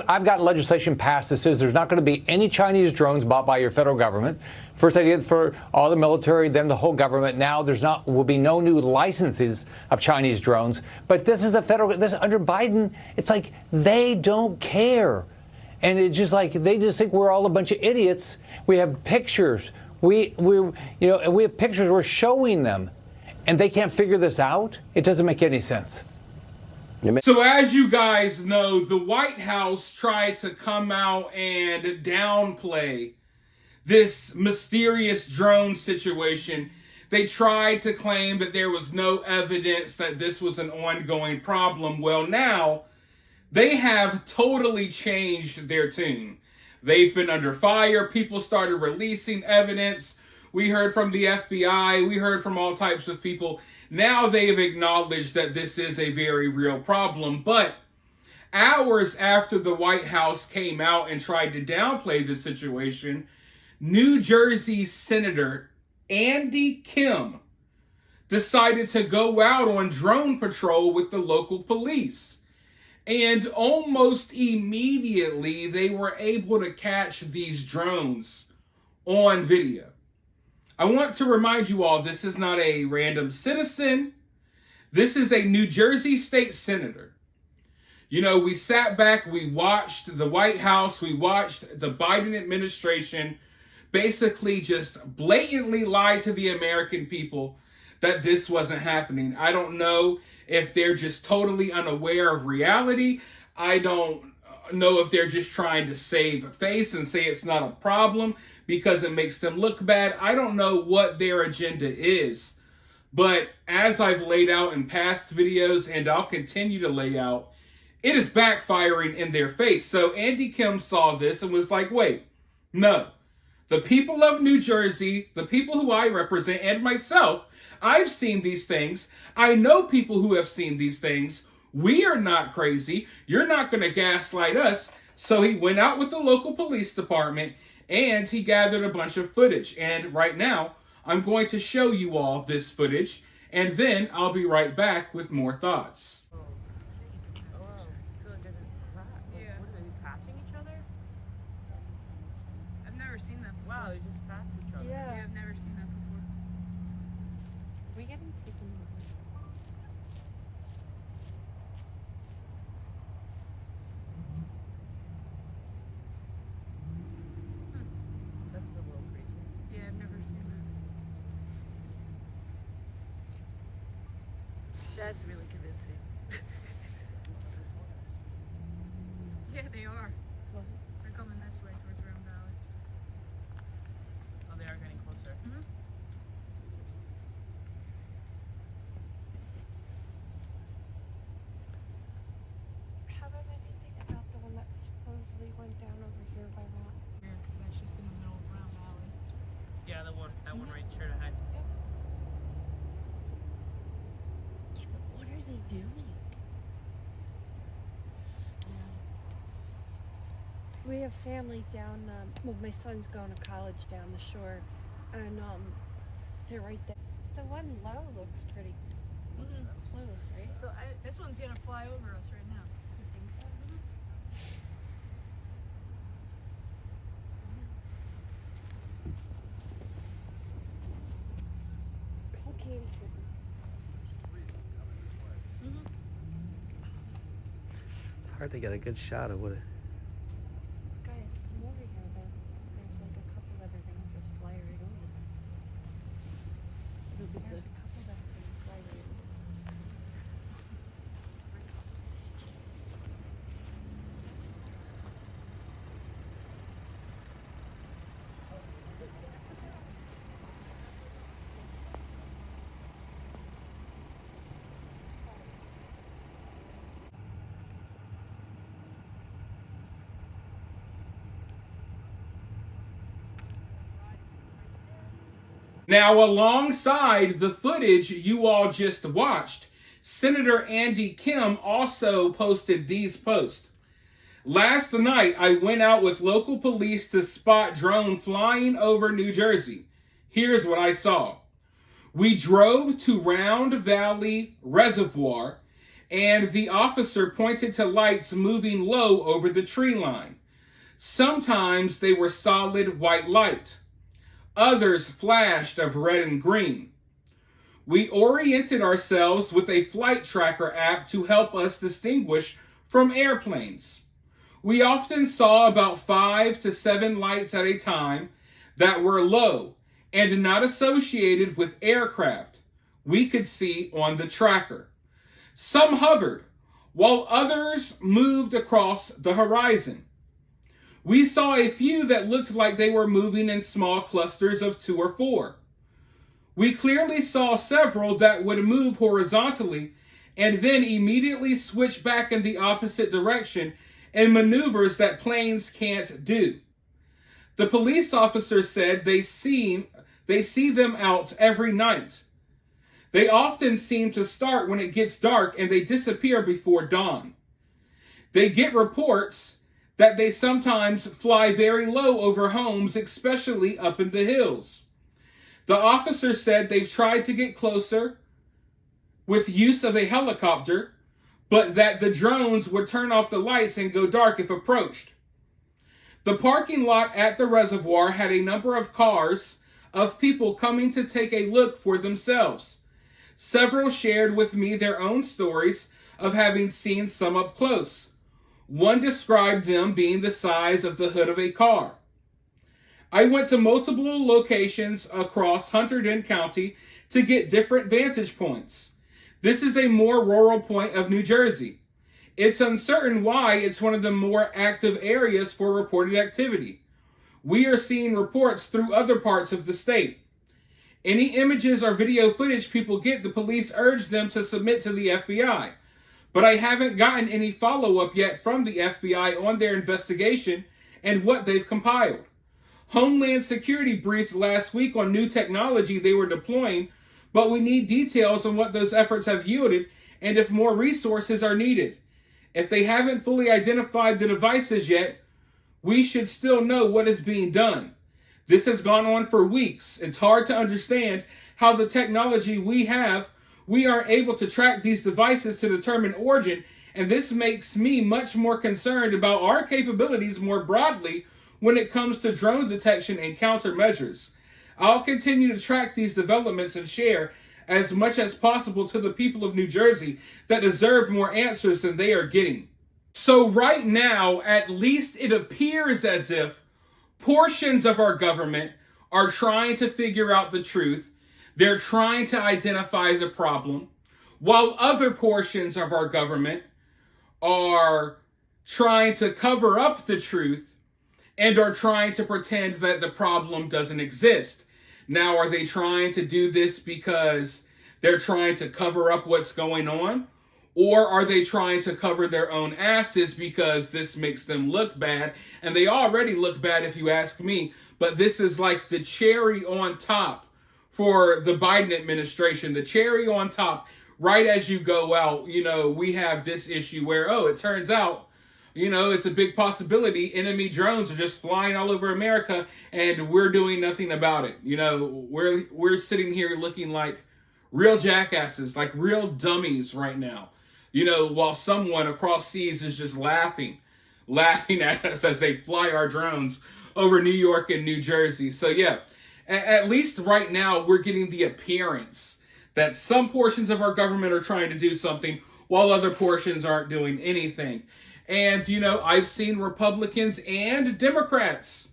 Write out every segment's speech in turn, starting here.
I've got legislation passed that says there's not going to be any Chinese drones bought by your federal government. First I did for all the military, then the whole government. Now will be no new licenses of Chinese drones. But this is this under Biden. It's like they don't care. And it's just like they just think we're all a bunch of idiots. We have pictures. We have pictures. We're showing them, and they can't figure this out. It doesn't make any sense. So as you guys know, the White House tried to come out and downplay this mysterious drone situation. They tried to claim that there was no evidence that this was an ongoing problem. Well, now they have totally changed their tune. They've been under fire. People started releasing evidence. We heard from the FBI. We heard from all types of people. Now they've acknowledged that this is a very real problem. But hours after the White House came out and tried to downplay the situation, New Jersey Senator Andy Kim decided to go out on drone patrol with the local police. And almost immediately, they were able to catch these drones on video. I want to remind you all, this is not a random citizen. This is a New Jersey state senator. You know, we sat back, we watched the White House, we watched the Biden administration basically just blatantly lie to the American people that this wasn't happening. I don't know if they're just totally unaware of reality. I don't know if they're just trying to save face and say it's not a problem because it makes them look bad. I don't know what their agenda is. But as I've laid out in past videos, and I'll continue to lay out, it is backfiring in their face. So Andy Kim saw this and was like, wait, no. The people of New Jersey, the people who I represent, and myself, I've seen these things. I know people who have seen these things. We are not crazy. You're not going to gaslight us. So he went out with the local police department and he gathered a bunch of footage. And right now, I'm going to show you all this footage. And then I'll be right back with more thoughts. Wow, they just passed each other. Yeah, I've never seen that before. We getting taken over. That's a little crazy. Yeah, I've never seen that. That's really convincing. Yeah, they are. They're coming this way towards Round Valley. Oh, they are getting closer. Mm-hmm. How about anything about the one that supposedly went down over here by that? Yeah, because that's just in the middle of Round Valley. Yeah, that one right straight ahead. Yeah, but what are they doing? We have family down, well, my son's going to college down the shore, and they're right there. The one low looks pretty close, right? So this one's gonna fly over us right now. You think so? Okay. It's hard to get a good shot of what it. Guys, come over here. There's like a couple that are gonna just fly right over us. There's a couple that are gonna fly right over us. Now, alongside the footage you all just watched, Senator Andy Kim also posted these posts. Last night, I went out with local police to spot drone flying over New Jersey. Here's what I saw. We drove to Round Valley Reservoir and the officer pointed to lights moving low over the tree line. Sometimes they were solid white light. Others flashed of red and green. We oriented ourselves with a flight tracker app to help us distinguish from airplanes. We often saw about 5 to 7 lights at a time that were low and not associated with aircraft we could see on the tracker. Some hovered, while others moved across the horizon. We saw a few that looked like they were moving in small clusters of 2 or 4. We clearly saw several that would move horizontally and then immediately switch back in the opposite direction in maneuvers that planes can't do. The police officer said they see them out every night. They often seem to start when it gets dark and they disappear before dawn. They get reports that they sometimes fly very low over homes, especially up in the hills. The officer said they've tried to get closer with use of a helicopter, but that the drones would turn off the lights and go dark if approached. The parking lot at the reservoir had a number of cars of people coming to take a look for themselves. Several shared with me their own stories of having seen some up close. One described them being the size of the hood of a car. I went to multiple locations across Hunterdon County to get different vantage points. This is a more rural point of New Jersey. It's uncertain why it's one of the more active areas for reported activity. We are seeing reports through other parts of the state. Any images or video footage people get, the police urge them to submit to the FBI. But I haven't gotten any follow-up yet from the FBI on their investigation and what they've compiled. Homeland Security briefed last week on new technology they were deploying, but we need details on what those efforts have yielded and if more resources are needed. If they haven't fully identified the devices yet, we should still know what is being done. This has gone on for weeks. It's hard to understand how the technology we are able to track these devices to determine origin, and this makes me much more concerned about our capabilities more broadly when it comes to drone detection and countermeasures. I'll continue to track these developments and share as much as possible to the people of New Jersey that deserve more answers than they are getting. So right now, at least it appears as if portions of our government are trying to figure out the truth. They're trying to identify the problem, while other portions of our government are trying to cover up the truth and are trying to pretend that the problem doesn't exist. Now, are they trying to do this because they're trying to cover up what's going on? Or are they trying to cover their own asses because this makes them look bad? And they already look bad if you ask me, but this is like the cherry on top for the Biden administration. The cherry on top, right as you go out, we have this issue where, it turns out, it's a big possibility enemy drones are just flying all over America and we're doing nothing about it. We're sitting here looking like real jackasses, like real dummies right now. While someone across seas is just laughing at us as they fly our drones over New York and New Jersey. So yeah, at least right now we're getting the appearance that some portions of our government are trying to do something while other portions aren't doing anything. And, I've seen Republicans and Democrats.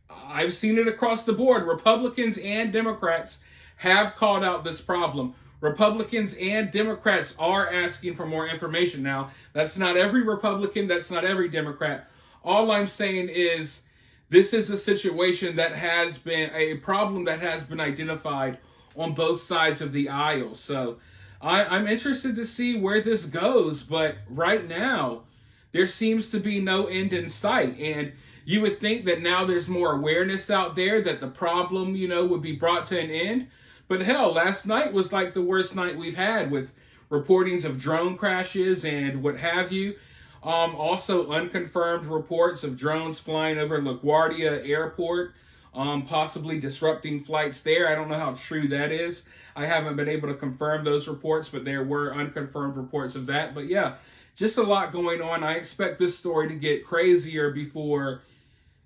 I've seen it across the board. Republicans and Democrats have called out this problem. Republicans and Democrats are asking for more information. Now, that's not every Republican, that's not every Democrat. All I'm saying is this is a situation that has been a problem that has been identified on both sides of the aisle. So I'm interested to see where this goes. But right now, there seems to be no end in sight. And you would think that now there's more awareness out there that the problem, would be brought to an end. But hell, last night was like the worst night we've had with reportings of drone crashes and what have you. Also unconfirmed reports of drones flying over LaGuardia Airport possibly disrupting flights there. I don't know how true that is. I haven't been able to confirm those reports, but there were unconfirmed reports of that. But yeah, just a lot going on. I expect this story to get crazier before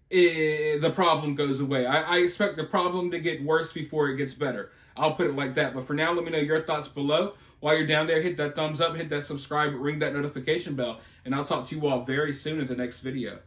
the problem goes away. I expect the problem to get worse before it gets better. I'll put it like that. But for now, let me know your thoughts below. While you're down there, hit that thumbs up, hit that subscribe, ring that notification bell, and I'll talk to you all very soon in the next video.